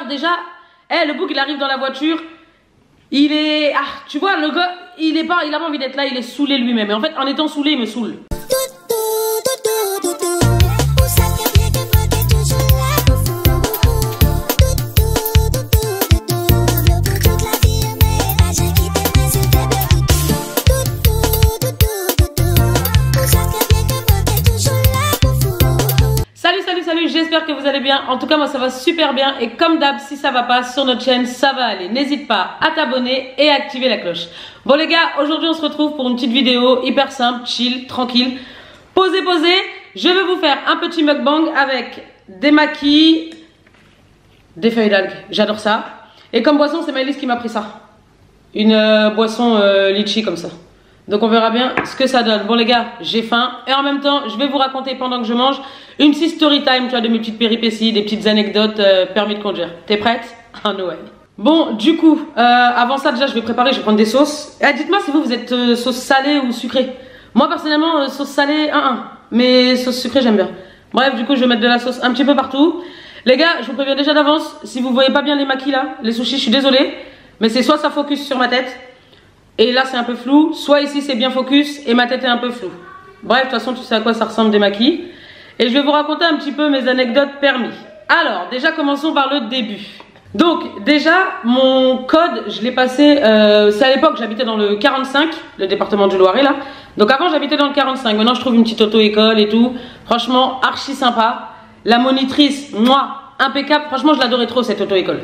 Déjà, le bouc il arrive dans la voiture, il est... Ah, tu vois, le gars, il a pas envie d'être là, il est saoulé lui-même. Et en fait, en étant saoulé, il me saoule. Salut, j'espère que vous allez bien. En tout cas, moi ça va super bien. Et comme d'hab, si ça va pas sur notre chaîne, ça va aller. N'hésite pas à t'abonner et à activer la cloche. Bon les gars, aujourd'hui on se retrouve pour une petite vidéo hyper simple, chill, tranquille. Posez. Je vais vous faire un petit mukbang avec des maquis, des feuilles d'algues. J'adore ça. Et comme boisson, c'est Maëlys qui m'a pris ça. Une boisson litchi comme ça. Donc on verra bien ce que ça donne. Bon les gars, j'ai faim. Et en même temps, je vais vous raconter pendant que je mange une petite story time, tu vois, de mes petites péripéties, des petites anecdotes permis de conduire. T'es prête? À Noël. Bon, du coup, avant ça déjà, je vais préparer, je vais prendre des sauces. Dites-moi si vous êtes sauce salée ou sucrée. Moi personnellement, sauce salée, mais sauce sucrée, j'aime bien. Bref, du coup, je vais mettre de la sauce un petit peu partout. Les gars, je vous préviens déjà d'avance, si vous voyez pas bien les maquis là, les sushis, je suis désolée. Mais c'est soit ça focus sur ma tête, et là c'est un peu flou, soit ici c'est bien focus et ma tête est un peu floue. Bref, de toute façon tu sais à quoi ça ressemble des maquis. Et je vais vous raconter un petit peu mes anecdotes permis. Alors, déjà commençons par le début. Donc déjà, mon code, je l'ai passé, c'est à l'époque j'habitais dans le 45, le département du Loiret là. Donc avant j'habitais dans le 45, maintenant je trouve une petite auto-école et tout. Franchement, archi sympa. La monitrice, moi, impeccable, franchement je l'adorais trop cette auto-école.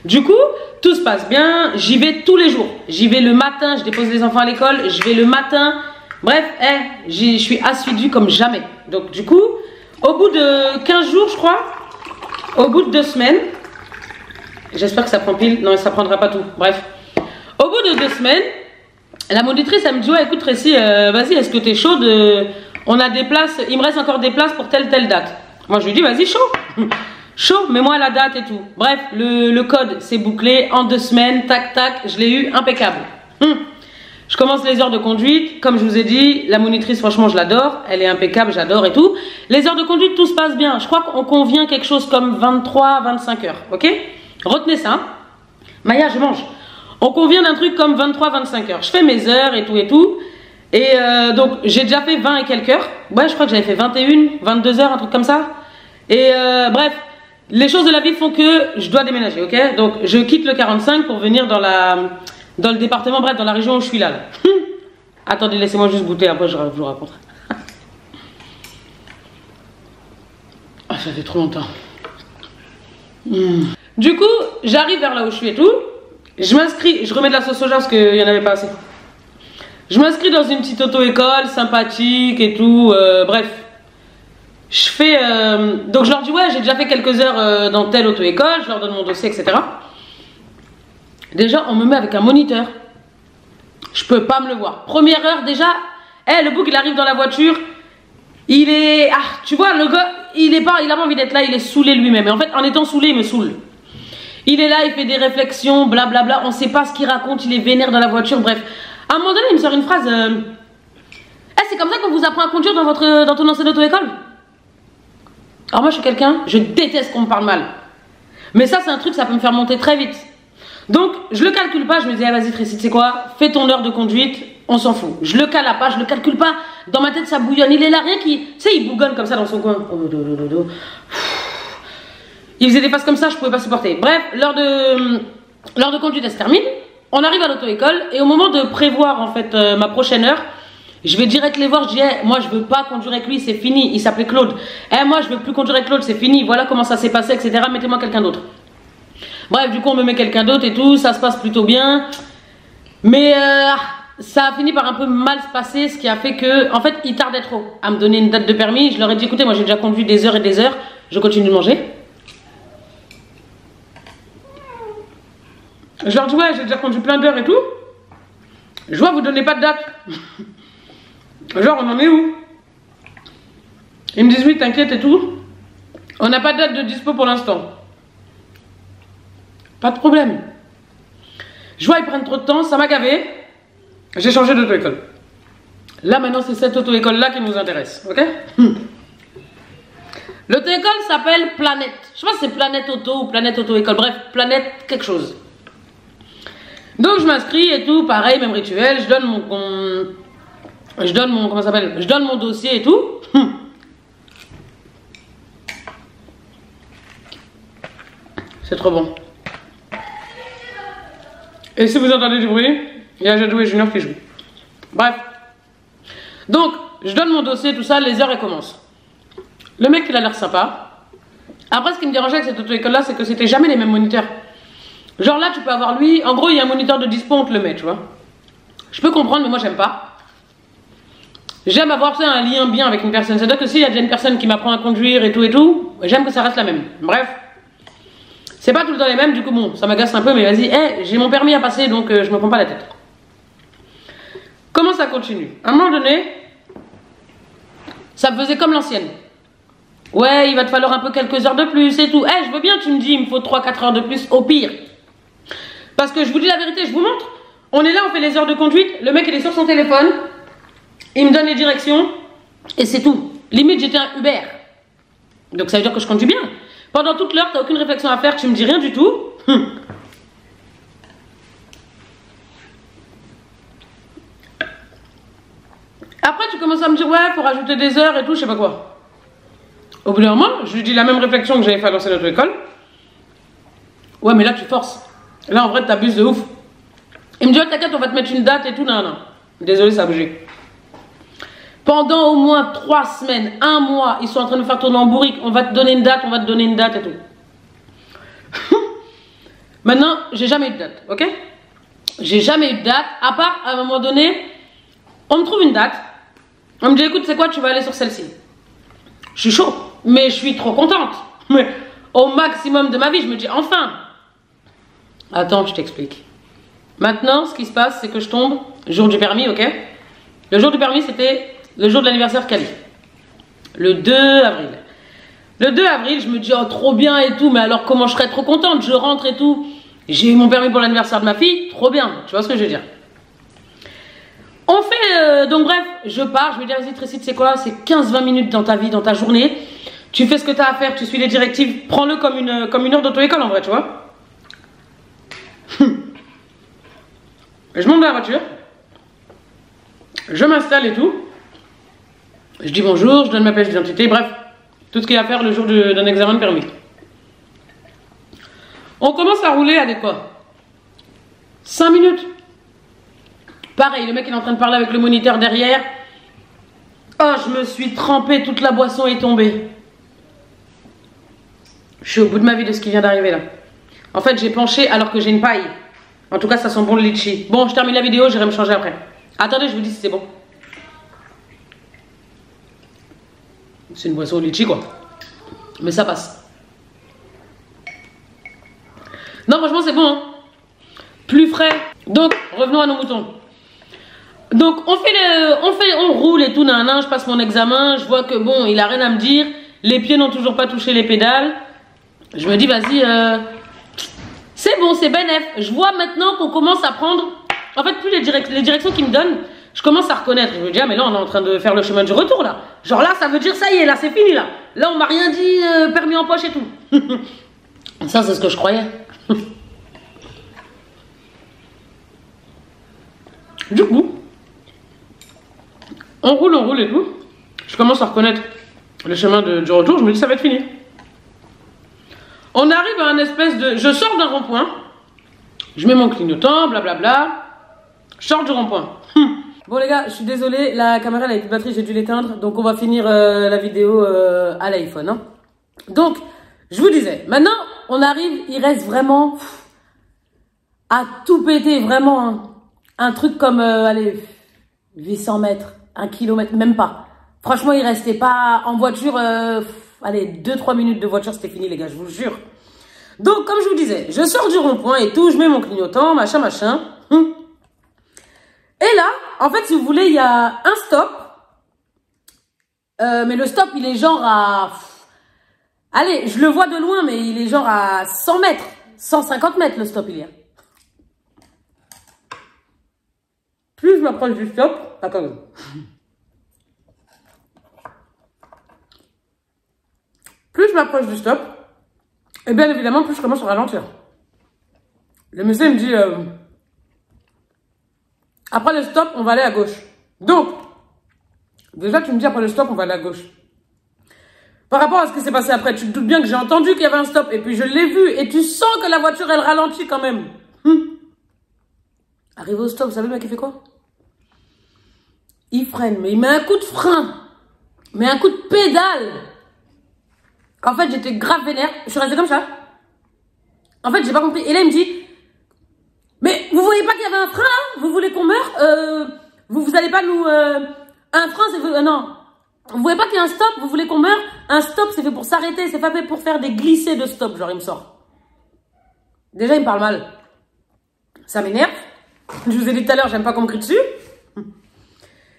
Du coup, tout se passe bien, j'y vais tous les jours. J'y vais le matin, je dépose les enfants à l'école, je vais le matin. Bref, je suis assidue comme jamais. Donc du coup, au bout de 15 jours, je crois, au bout de 2 semaines, j'espère que ça prend pile, non, ça prendra pas tout. Bref, au bout de 2 semaines, la monitrice, elle me dit, ouais, écoute Tracy, vas-y, est-ce que t'es chaude? On a des places, il me reste encore des places pour telle date. Moi, je lui dis, vas-y, chaud. Chaud, mets-moi la date et tout. Bref, le code c'est bouclé en 2 semaines, tac, je l'ai eu, impeccable. Je commence les heures de conduite, comme je vous ai dit, la monitrice, franchement, je l'adore, elle est impeccable, j'adore et tout. Les heures de conduite, tout se passe bien. Je crois qu'on convient quelque chose comme 23-25 heures, ok? Retenez ça. Maya, je mange. On convient d'un truc comme 23-25 heures. Je fais mes heures et tout. Et donc, j'ai déjà fait 20 et quelques heures. Ouais, je crois que j'avais fait 21, 22 heures, un truc comme ça. Et bref. Les choses de la vie font que je dois déménager, ok? Donc je quitte le 45 pour venir dans le département, bref, dans la région où je suis là. Attendez, laissez-moi juste goûter, après je vous raconte. Ah, ça fait trop longtemps. Du coup, j'arrive vers là où je suis et tout. Je m'inscris, je remets de la sauce soja parce qu'il n'y en avait pas assez. Je m'inscris dans une petite auto-école sympathique et tout, bref. Je fais, donc je leur dis ouais j'ai déjà fait quelques heures dans telle auto-école, je leur donne mon dossier etc. Déjà on me met avec un moniteur, je peux pas me le voir. Première heure déjà, le bouc il arrive dans la voiture, il est, tu vois le gars, il a pas envie d'être là, il est saoulé lui-même. Et en fait en étant saoulé il me saoule. Il est là, il fait des réflexions, blablabla, on sait pas ce qu'il raconte, il est vénère dans la voiture, bref. À un moment donné il me sort une phrase, c'est comme ça qu'on vous apprend à conduire dans ton ancienne auto-école? Alors moi je suis quelqu'un, je déteste qu'on me parle mal. Mais ça c'est un truc, ça peut me faire monter très vite. Donc je le calcule pas, je me dis vas-y Tracy, tu sais quoi, fais ton heure de conduite, on s'en fout. Je le cale pas, je le calcule pas. Dans ma tête ça bouillonne, il est là, rien qui... Tu sais, il bougonne comme ça dans son coin. Il faisait des passes comme ça, je pouvais pas supporter. Bref, l'heure de conduite elle se termine. On arrive à l'auto-école et au moment de prévoir en fait ma prochaine heure, je vais direct les voir, je dis moi je veux pas conduire avec lui, c'est fini. Il s'appelait Claude. Moi je veux plus conduire avec Claude, c'est fini. Voilà comment ça s'est passé, etc. Mettez-moi quelqu'un d'autre. Bref, du coup on me met quelqu'un d'autre et tout, ça se passe plutôt bien. Mais ça a fini par un peu mal se passer, ce qui a fait que, en fait, il tardait trop à me donner une date de permis. Je leur ai dit écoutez, moi j'ai déjà conduit des heures et des heures, je continue de manger. Je leur dis ouais, j'ai déjà conduit plein d'heures et tout. Je vois, vous donnez pas de date. Genre, on en est où? Ils me disent oui, t'inquiète et tout. On n'a pas de date de dispo pour l'instant. Pas de problème. Je vois, ils prennent trop de temps, ça m'a gavé. J'ai changé d'auto-école. Là, maintenant, c'est cette auto-école-là qui nous intéresse, ok? L'auto-école s'appelle Planète. Je sais pas si c'est Planète Auto ou Planète Auto-école. Bref, Planète quelque chose. Donc je m'inscris et tout, pareil, même rituel. Je donne mon comment ça s'appelle? Je donne mon dossier et tout. C'est trop bon. Et si vous entendez du bruit, il y a Jadou et Junior qui jouent. Bref. Donc, je donne mon dossier, tout ça, les heures elles commencent. Le mec, il a l'air sympa. Après, ce qui me dérangeait avec cette auto-école-là, c'est que c'était jamais les mêmes moniteurs. Genre là, tu peux avoir lui, en gros, il y a un moniteur de 10 points, on te le met, tu vois. Je peux comprendre, mais moi, j'aime pas. J'aime avoir un lien bien avec une personne. C'est-à-dire que s'il y a déjà une personne qui m'apprend à conduire et tout, j'aime que ça reste la même. Bref. C'est pas tout le temps les mêmes, du coup, bon, ça m'agace un peu, mais vas-y, hey, j'ai mon permis à passer, donc je me prends pas la tête. Comment ça continue? À un moment donné, ça me faisait comme l'ancienne. Ouais, il va te falloir un peu quelques heures de plus et tout. Hey, je veux bien, tu me dis, il me faut 3-4 heures de plus, au pire. Parce que je vous dis la vérité, je vous montre. On est là, on fait les heures de conduite, le mec, il est sur son téléphone, il me donne les directions, et c'est tout. Limite, j'étais un Uber. Donc ça veut dire que je conduis bien. Pendant toute l'heure, tu n'as aucune réflexion à faire, tu me dis rien du tout. Après, tu commences à me dire, ouais, faut rajouter des heures et tout, je sais pas quoi. Au bout d'un moment, je lui dis la même réflexion que j'avais fait à l'ancienne auto-école. Ouais, mais là, tu forces. Là, en vrai, t'abuses de ouf. Il me dit, oh, t'inquiète, on va te mettre une date et tout. Non, non. Désolé, ça a bougé. Pendant au moins 3 semaines, 1 mois, ils sont en train de me faire tourner en bourrique. On va te donner une date, on va te donner une date et tout. Maintenant, j'ai jamais eu de date, ok? J'ai jamais eu de date, à part à un moment donné, on me trouve une date. On me dit, écoute, c'est quoi, tu vas aller sur celle-ci. Je suis chaud, mais je suis trop contente. Mais au maximum de ma vie, je me dis, enfin. Attends, je t'explique. Maintenant, ce qui se passe, c'est que je tombe, jour du permis, ok? Le jour du permis, c'était le jour de l'anniversaire Cali. Le 2 avril. Le 2 avril, je me dis, oh, trop bien et tout, mais alors comment je serais trop contente, je rentre et tout. J'ai eu mon permis pour l'anniversaire de ma fille, trop bien, tu vois ce que je veux dire. On fait, donc bref, je pars, je me dis, vas-y Tracy, tu sais quoi, c'est 15-20 minutes dans ta vie, dans ta journée. Tu fais ce que tu as à faire, tu suis les directives, prends-le comme une heure d'auto-école en vrai, tu vois. Je monte dans la voiture, je m'installe et tout. Je dis bonjour, je donne ma pièce d'identité, bref, tout ce qu'il y a à faire le jour d'un examen de permis. On commence à rouler avec quoi? 5 minutes. Pareil, le mec il est en train de parler avec le moniteur derrière. Oh, je me suis trempée, toute la boisson est tombée. Je suis au bout de ma vie de ce qui vient d'arriver là. En fait, j'ai penché alors que j'ai une paille. En tout cas, ça sent bon le litchi. Bon, je termine la vidéo, j'irai me changer après. Attendez, je vous dis si c'est bon. C'est une boisson au litchi quoi. Mais ça passe. Non, franchement, c'est bon. Hein. Plus frais. Donc, revenons à nos moutons. Donc, on roule et tout, nan, nan, je passe mon examen. Je vois que bon, il a rien à me dire. Les pieds n'ont toujours pas touché les pédales. Je me dis, vas-y, c'est bon, c'est bénef. Je vois maintenant qu'on commence à prendre. En fait, plus les directions qu'il me donnent, je commence à reconnaître. Je me dis, ah, mais là, on est en train de faire le chemin du retour, là. Genre là, ça veut dire, ça y est, là, c'est fini, là. Là, on m'a rien dit, permis en poche et tout. Ça, c'est ce que je croyais. Du coup, on roule et tout. Je commence à reconnaître le chemin du retour. Je me dis, ça va être fini. On arrive à un espèce de... Je sors d'un rond-point. Je mets mon clignotant, blablabla. Je sors du rond-point. Bon les gars, je suis désolée, la caméra elle a été de batterie, j'ai dû l'éteindre. Donc on va finir la vidéo à l'iPhone. Hein. Donc, je vous disais, maintenant on arrive, il reste vraiment à tout péter, vraiment. Hein. Un truc comme, allez, 800 mètres, 1 kilomètre, même pas. Franchement, il restait pas en voiture, allez, 2-3 minutes de voiture, c'était fini les gars, je vous jure. Donc, comme je vous disais, je sors du rond-point et tout, je mets mon clignotant, machin, machin. Et là, en fait, si vous voulez, il y a un stop. Mais le stop, il est genre à... Allez, je le vois de loin, mais il est genre à 100 mètres. 150 mètres, le stop, il y a. Plus je m'approche du stop... Attendez. plus je m'approche du stop, et bien évidemment, plus je commence à ralentir. Le monsieur me dit, après le stop, on va aller à gauche. Donc, déjà, tu me dis après le stop, on va aller à gauche. Par rapport à ce qui s'est passé après, tu te doutes bien que j'ai entendu qu'il y avait un stop, et puis je l'ai vu, et tu sens que la voiture, elle ralentit quand même. Arrivé au stop, vous savez le mec il fait quoi? Il freine, mais il met un coup de frein, mais un coup de pédale. En fait, j'étais grave vénère, je suis restée comme ça. En fait, j'ai pas compris. Et là, il me dit, mais vous voyez pas qu'il y avait un frein, hein? Vous voulez qu'on meure? Vous allez pas nous... un frein, c'est... non. Vous voyez pas qu'il y a un stop? Vous voulez qu'on meure? Un stop, c'est fait pour s'arrêter, c'est pas fait pour faire des glissés de stop. Genre, il me sort. Déjà, il me parle mal. Ça m'énerve. Je vous ai dit tout à l'heure, j'aime pas qu'on me crie dessus.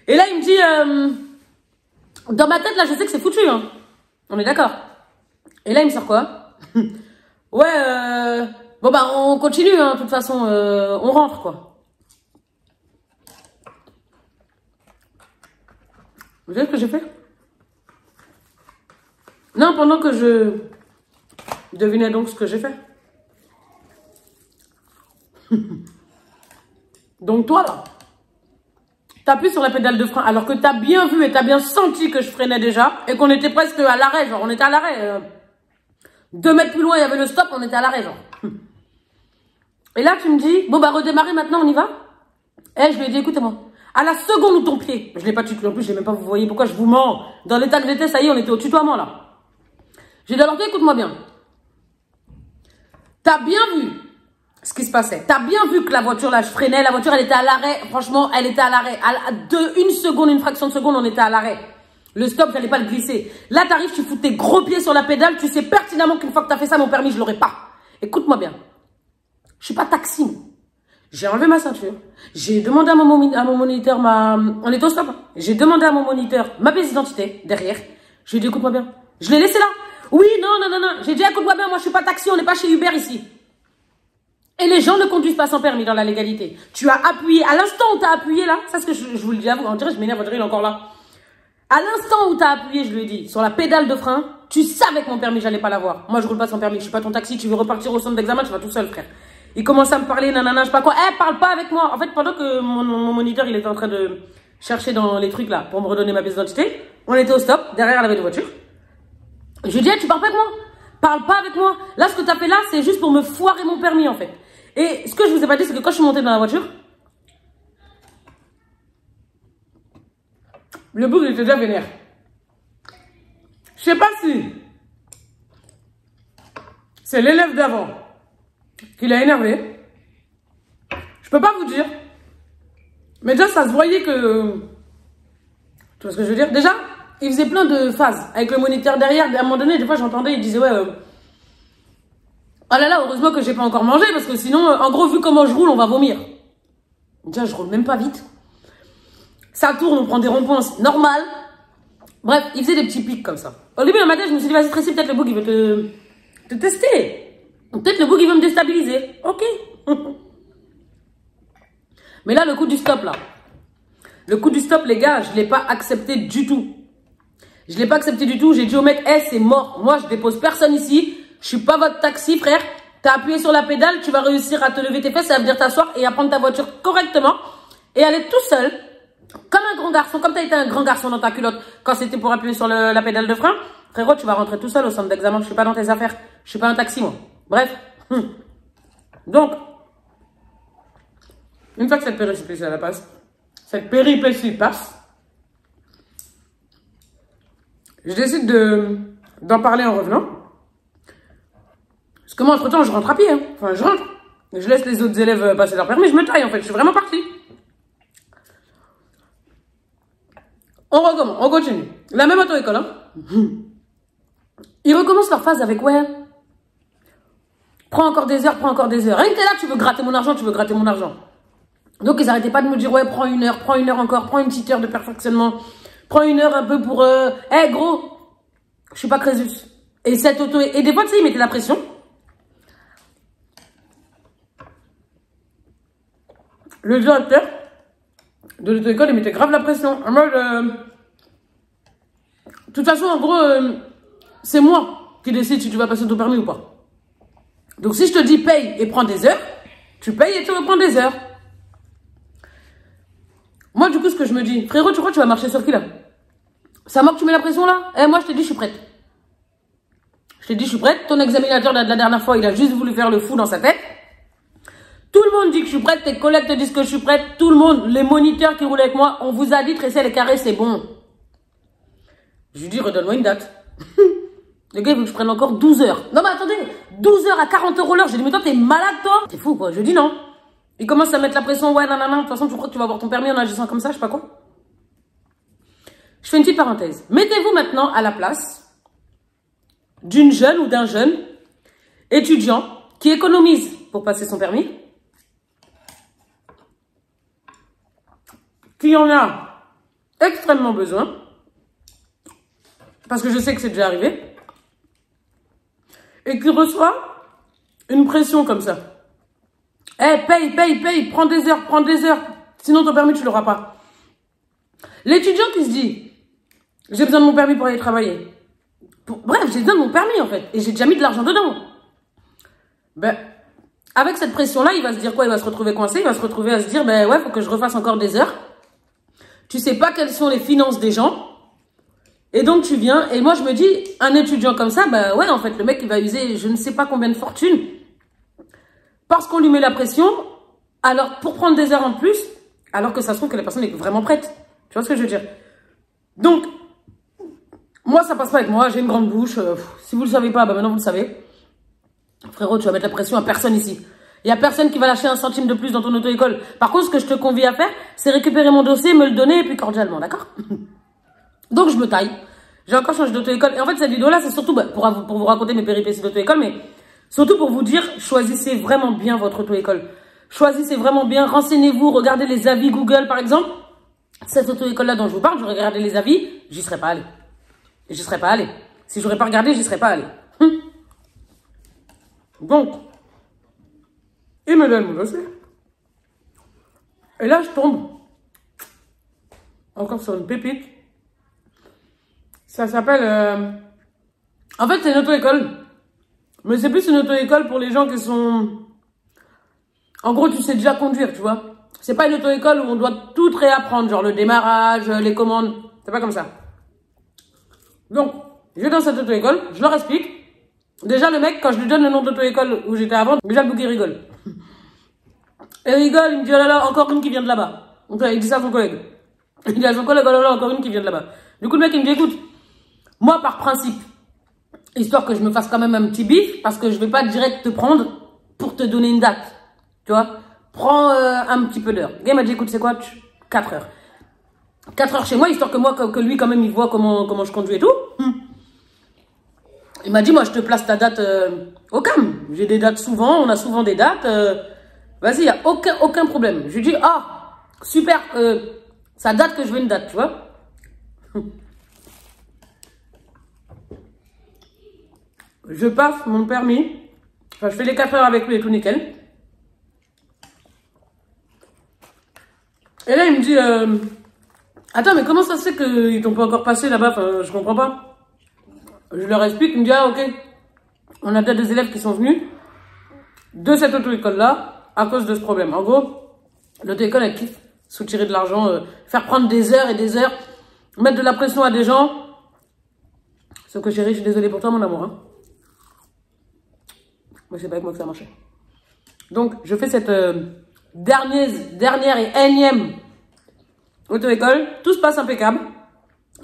Et là, il me dit... dans ma tête, là, je sais que c'est foutu. Hein. On est d'accord. Et là, il me sort quoi? Ouais, bon, bah, on continue, hein. De toute façon, on rentre, quoi. Vous savez ce que j'ai fait? Non, pendant que je devinais donc ce que j'ai fait. Donc toi, là, t'appuies sur la pédale de frein alors que t'as bien vu et t'as bien senti que je freinais déjà et qu'on était presque à l'arrêt, genre on était à l'arrêt. 2 mètres plus loin, il y avait le stop, on était à l'arrêt, genre. Et là, tu me dis, bon bah redémarrer maintenant, on y va? Eh, je lui ai dit, écoutez-moi, à la seconde où ton pied, je l'ai pas tutoyé, en plus, je l'ai même pas, vous voyez pourquoi je vous mens. Dans l'état que j'étais, ça y est, on était au tutoiement, là. J'ai dit, alors toi, écoute-moi bien. T'as bien vu ce qui se passait. T'as bien vu que la voiture, là, je freinais. La voiture, elle était à l'arrêt. Franchement, elle était à l'arrêt. Une seconde, une fraction de seconde, on était à l'arrêt. Le stop, j'allais pas le glisser. Là, t'arrives, tu fous tes gros pieds sur la pédale. Tu sais pertinemment qu'une fois que t'as fait ça, mon permis, je l'aurai pas. Écoute-moi bien. Je suis pas taxi. J'ai enlevé ma ceinture. J'ai demandé à mon moniteur on est au stop. J'ai demandé à mon moniteur ma pièce d'identité derrière. Je lui ai dit, écoute-moi bien. Je l'ai laissé là. Oui, non. J'ai dit, écoute-moi bien, moi, je suis pas taxi. On n'est pas chez Uber ici. Et les gens ne conduisent pas sans permis dans la légalité. Tu as appuyé, à l'instant où tu as appuyé là, ça c'est ce que je vous le dis à vous, on dirait je m'énerve, on dirait il est encore là. À l'instant où tu as appuyé, je lui ai dit, sur la pédale de frein, tu savais que mon permis, j'allais pas l'avoir. Moi je roule pas sans permis, je suis pas ton taxi, tu veux repartir au centre d'examen, tu vas tout seul frère. Il commence à me parler, nanana, je sais pas quoi, parle pas avec moi. En fait, pendant que mon moniteur, il était en train de chercher dans les trucs là, pour me redonner ma pièce d'identité, on était au stop, derrière elle avait une voiture. Je lui ai dit, tu parles pas avec moi. Parle pas avec moi. Là, ce que tu as fait là, c'est juste pour me foirer mon permis, en fait. Et ce que je vous ai pas dit, c'est que quand je suis montée dans la voiture, le bougre, il était déjà vénère. Je sais pas si c'est l'élève d'avant qui l'a énervé. Je peux pas vous dire. Mais déjà, ça se voyait que... Tu vois ce que je veux dire? Déjà, il faisait plein de phases avec le moniteur derrière. À un moment donné, des fois, j'entendais, il disait, ouais... oh là là, heureusement que j'ai pas encore mangé, parce que sinon, en gros, vu comment je roule, on va vomir. Déjà, je roule même pas vite. Ça tourne, on prend des ronds-points, c'est normal. Bref, il faisait des petits pics comme ça. Au début, dans ma tête, je me suis dit, vas-y, Tracy, peut-être le bug, il veut te tester. Peut-être le bug, il veut me déstabiliser. Ok. Mais là, le coup du stop, là. Le coup du stop, les gars, je l'ai pas accepté du tout. Je l'ai pas accepté du tout. J'ai dit au mec, c'est mort. Moi, je dépose personne ici. Je suis pas votre taxi, frère. T'as appuyé sur la pédale, tu vas réussir à te lever tes fesses, ça veut dire t'asseoir et à prendre ta voiture correctement et aller tout seul, comme un grand garçon, comme t'as été un grand garçon dans ta culotte quand c'était pour appuyer sur la pédale de frein. Frérot, tu vas rentrer tout seul au centre d'examen. Je suis pas dans tes affaires. Je suis pas un taxi, moi. Bref. Donc, une fois que cette péripétie passe, je décide d'en parler en revenant. Parce que moi, entre-temps, je rentre à pied. Hein. Enfin, je rentre. Je laisse les autres élèves passer leur permis. Je me taille, en fait. Je suis vraiment partie. On recommence. On continue. La même auto-école. Hein. Ils recommencent leur phase avec, ouais, prends encore des heures, prends encore des heures. Rien que t'es là, tu veux gratter mon argent, tu veux gratter mon argent. Donc, ils arrêtaient pas de me dire, ouais, prends une heure encore, prends une petite heure de perfectionnement. Prends une heure un peu pour... gros, je suis pas Crésus. Et cette auto... Et des fois, tu sais, ils mettaient la pression. Le directeur de l'auto-école, il mettait grave la pression. En mode... de toute façon, en gros, c'est moi qui décide si tu vas passer ton permis ou pas. Donc si je te dis paye et prends des heures, tu payes et tu reprends des heures. Moi, du coup, ce que je me dis, frérot, tu crois que tu vas marcher sur qui, là? Ça manque, tu mets la pression, là? Eh, moi, je t'ai dit, je suis prête. Je t'ai dit, je suis prête. Ton examinateur, de la dernière fois, il a juste voulu faire le fou dans sa tête. Tout le monde dit que je suis prête. Tes collègues te disent que je suis prête. Tout le monde, les moniteurs qui roulent avec moi, on vous a dit, tresser les carrés, c'est bon. Je lui dis, redonne-moi une date. Le gars, il veut que je prenne encore 12 heures. Non, mais attendez, 12 heures à 40 € l'heure. J'ai dit, mais toi, t'es malade, toi? T'es fou, quoi. Je dis non. Il commence à mettre la pression, ouais, nanana, de toute façon, tu crois que tu vas avoir ton permis en agissant comme ça, je sais pas quoi. Je fais une petite parenthèse. Mettez-vous maintenant à la place d'une jeune ou d'un jeune étudiant qui économise pour passer son permis, qui en a extrêmement besoin, parce que je sais que c'est déjà arrivé, et qui reçoit une pression comme ça. Eh, paye, prends des heures, sinon ton permis, tu l'auras pas. L'étudiant qui se dit, j'ai besoin de mon permis pour aller travailler. Bref, j'ai besoin de mon permis, en fait, et j'ai déjà mis de l'argent dedans. Ben, avec cette pression-là, il va se dire quoi? Il va se retrouver coincé, il va se retrouver à se dire, ben ouais, faut que je refasse encore des heures. Tu sais pas quelles sont les finances des gens. Et donc, tu viens, et moi, je me dis, un étudiant comme ça, ben ouais, en fait, le mec, il va user je ne sais pas combien de fortune parce qu'on lui met la pression, alors pour prendre des heures en plus, alors que ça se trouve que la personne est vraiment prête. Tu vois ce que je veux dire? Donc, moi, ça passe pas avec moi, j'ai une grande bouche. Si vous le savez pas, bah maintenant vous le savez. Frérot, tu vas mettre la pression à personne ici. Il y a personne qui va lâcher un centime de plus dans ton auto-école. Par contre, ce que je te convie à faire, c'est récupérer mon dossier, me le donner, et puis cordialement, d'accord? Donc, je me taille. J'ai encore changé d'auto-école. Et en fait, cette vidéo-là, c'est surtout pour vous raconter mes péripéties d'auto-école, mais surtout pour vous dire, choisissez vraiment bien votre auto-école. Choisissez vraiment bien, renseignez-vous, regardez les avis Google, par exemple. Cette auto-école-là dont je vous parle, je regardais les avis, j'y serais pas allée. J'y serais pas allée. Si j'aurais pas regardé, j'y serais pas allée. Donc, il me donne mon dossier. Et là, je tombe encore sur une pépite. Ça s'appelle... En fait, c'est une auto-école. Mais c'est plus une auto-école pour les gens qui sont... En gros, tu sais déjà conduire, tu vois. C'est pas une auto-école où on doit tout réapprendre, genre le démarrage, les commandes. C'est pas comme ça. Donc, je vais dans cette auto-école, je leur explique. Déjà, le mec, quand je lui donne le nom d'auto-école où j'étais avant, déjà le bouc, il rigole. Et il rigole, il me dit, oh là là, encore une qui vient de là-bas. Donc là, il dit ça à son collègue. Il dit à son collègue, oh là là, encore une qui vient de là-bas. Du coup, le mec, il me dit, écoute, moi, par principe, histoire que je me fasse quand même un petit bif, parce que je vais pas direct te prendre pour te donner une date. Tu vois, prends un petit peu d'heure. Le gars m'a dit, écoute, c'est quoi? 4 heures. 4 heures chez moi, histoire que moi, que lui, quand même, il voit comment je conduis et tout. Il m'a dit, moi, je te place ta date au calme. J'ai des dates souvent, on a souvent des dates. Vas-y, il n'y a aucun problème. Je lui dis, ah, super, ça date que je veux une date, tu vois. Je passe mon permis. Enfin, je fais les 4 heures avec lui et tout nickel. Et là, il me dit, attends, mais comment ça se fait qu'ils t'ont pas encore passé là-bas? Enfin, je comprends pas. Je leur explique, il me dit, ah, ok. On a peut-être des élèves qui sont venus de cette auto-école-là à cause de ce problème. En gros, l'auto-école, elle kiffe soutirer de l'argent, faire prendre des heures et des heures, mettre de la pression à des gens. Sauf que chérie, je suis désolée pour toi, mon amour. Hein. Moi, c'est pas avec moi que ça marchait. Donc, je fais cette dernière et énième auto-école. Tout se passe impeccable.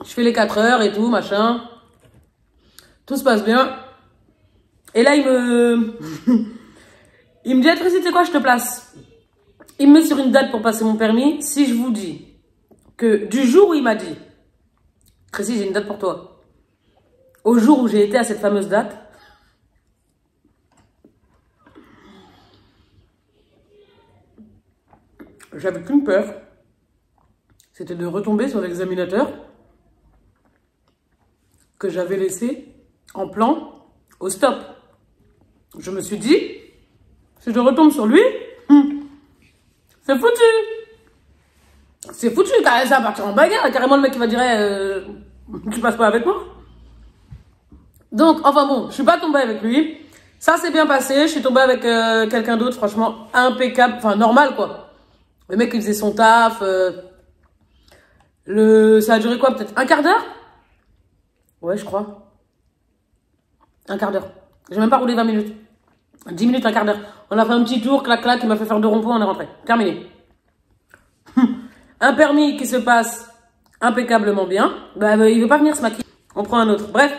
Je fais les 4 heures et tout, machin. Tout se passe bien. Et là, il me dit, Tracy, tu sais quoi, je te place. Il me met sur une date pour passer mon permis. Si je vous dis que du jour où il m'a dit, Tracy, j'ai une date pour toi, au jour où j'ai été à cette fameuse date, j'avais qu'une peur, c'était de retomber sur l'examinateur que j'avais laissé en plan au stop. Je me suis dit, si je retombe sur lui, c'est foutu. C'est foutu, car ça va partir en bagarre. Carrément, le mec, il va dire, tu passes pas avec moi. Donc, enfin bon, je suis pas tombée avec lui. Ça s'est bien passé. Je suis tombée avec quelqu'un d'autre, franchement, impeccable. Enfin, normal, quoi. Le mec, il faisait son taf. Ça a duré quoi? Peut-être un quart d'heure? Ouais, je crois. Un quart d'heure. J'ai même pas roulé 20 minutes. 10 minutes, un quart d'heure. On a fait un petit tour, clac, clac. Il m'a fait faire 2 ronds-points, on est rentré. Terminé. Un permis qui se passe impeccablement bien. Bah, il veut pas venir se maquiller. On prend un autre. Bref,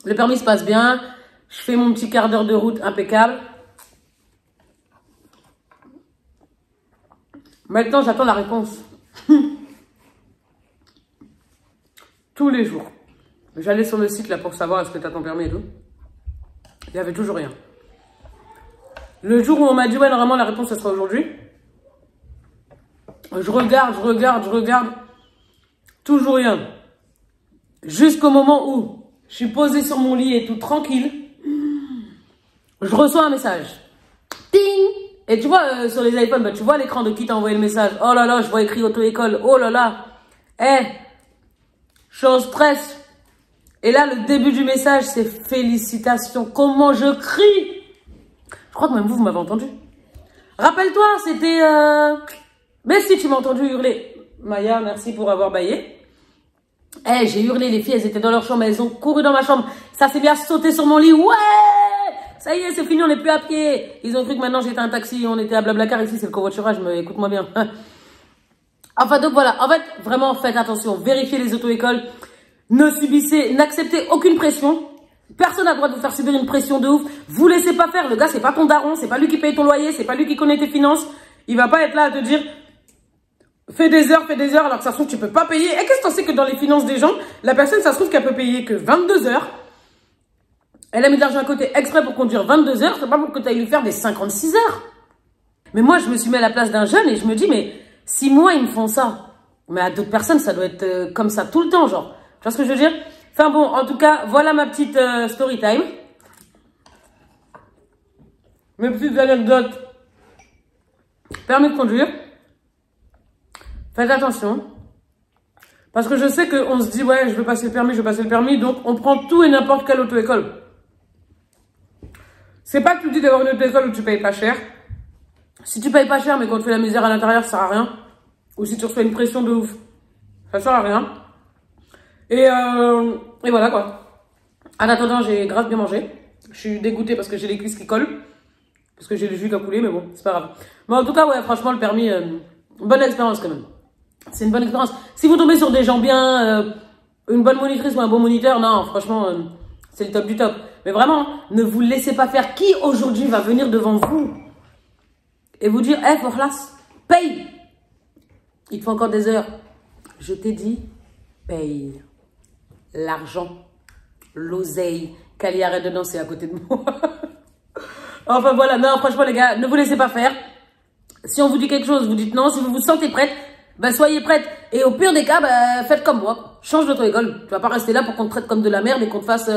le permis se passe bien. Je fais mon petit quart d'heure de route impeccable. Maintenant, j'attends la réponse. Tous les jours. J'allais sur le site là pour savoir est-ce que tu as ton permis et tout. Il n'y avait toujours rien. Le jour où on m'a dit, ouais, normalement, la réponse, ça sera aujourd'hui. Je regarde. Toujours rien. Jusqu'au moment où je suis posée sur mon lit et tout tranquille. Je reçois un message. Ting! Et tu vois, sur les iPhones, bah, tu vois l'écran de qui t'a envoyé le message. Oh là là, je vois écrit auto-école. Oh là là. Je suis en stress. Et là, le début du message, c'est félicitations. Comment je crie. Je crois que même vous m'avez entendu. Rappelle-toi, c'était... Mais si tu m'as entendu hurler. Maya, merci pour avoir baillé. J'ai hurlé, les filles, elles étaient dans leur chambre, elles ont couru dans ma chambre. Ça s'est bien sauté sur mon lit. Ouais! Ça y est, c'est fini, on n'est plus à pied. Ils ont cru que maintenant j'étais un taxi, on était à Blablacar. Ici, c'est le covoiturage, mais écoute-moi bien. Enfin, donc voilà. En fait, vraiment, faites attention. Vérifiez les auto-écoles. Ne subissez, n'acceptez aucune pression. Personne n'a le droit de vous faire subir une pression de ouf. Vous laissez pas faire. Le gars, c'est pas ton daron, c'est pas lui qui paye ton loyer, c'est pas lui qui connaît tes finances. Il va pas être là à te dire, fais des heures, alors que ça se trouve, tu peux pas payer. Et qu'est-ce que tu sais que dans les finances des gens, la personne, ça se trouve qu'elle peut payer que 22 heures. Elle a mis de l'argent à côté exprès pour conduire 22 heures. C'est pas pour que tu ailles lui faire des 56 heures. Mais moi, je me suis mis à la place d'un jeune et je me dis, mais si moi, ils me font ça, mais à d'autres personnes, ça doit être comme ça tout le temps, genre. Tu vois ce que je veux dire? Enfin bon, en tout cas, voilà ma petite story time. Mes petites anecdotes. Permis de conduire. Faites attention. Parce que je sais qu'on se dit, ouais, je veux passer le permis, donc on prend tout et n'importe quelle auto-école. C'est pas que tu dis d'avoir une auto-école où tu payes pas cher. Si tu payes pas cher, mais qu'on te fait la misère à l'intérieur, ça sert à rien. Ou si tu reçois une pression de ouf, ça sert à rien. Et voilà quoi. En attendant, j'ai grave bien mangé. Je suis dégoûtée parce que j'ai les cuisses qui collent. Parce que j'ai le jus qui a coulé, mais bon, c'est pas grave. Mais en tout cas, ouais, franchement, le permis, bonne expérience quand même. C'est une bonne expérience. Si vous tombez sur des gens bien, une bonne monitrice ou un bon moniteur, non, franchement, c'est le top du top. Mais vraiment, ne vous laissez pas faire. Qui aujourd'hui va venir devant vous et vous dire, hey, Forlas, paye. Il te faut encore des heures. Je t'ai dit, paye. L'argent, l'oseille, qu'elle arrête de danser à côté de moi. Enfin voilà, non, franchement les gars, ne vous laissez pas faire. Si on vous dit quelque chose, vous dites non. Si vous vous sentez prête, ben soyez prête. Et au pire des cas, ben, faites comme moi. Change d'auto-école. Tu vas pas rester là pour qu'on te traite comme de la merde et qu'on te fasse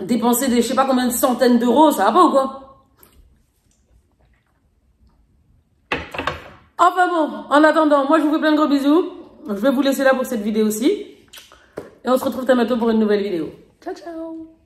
dépenser des je sais pas combien de centaines d'euros. Ça va pas ou quoi? Enfin bon, en attendant, moi je vous fais plein de gros bisous. Je vais vous laisser là pour cette vidéo aussi. Et on se retrouve très bientôt pour une nouvelle vidéo. Ciao, ciao!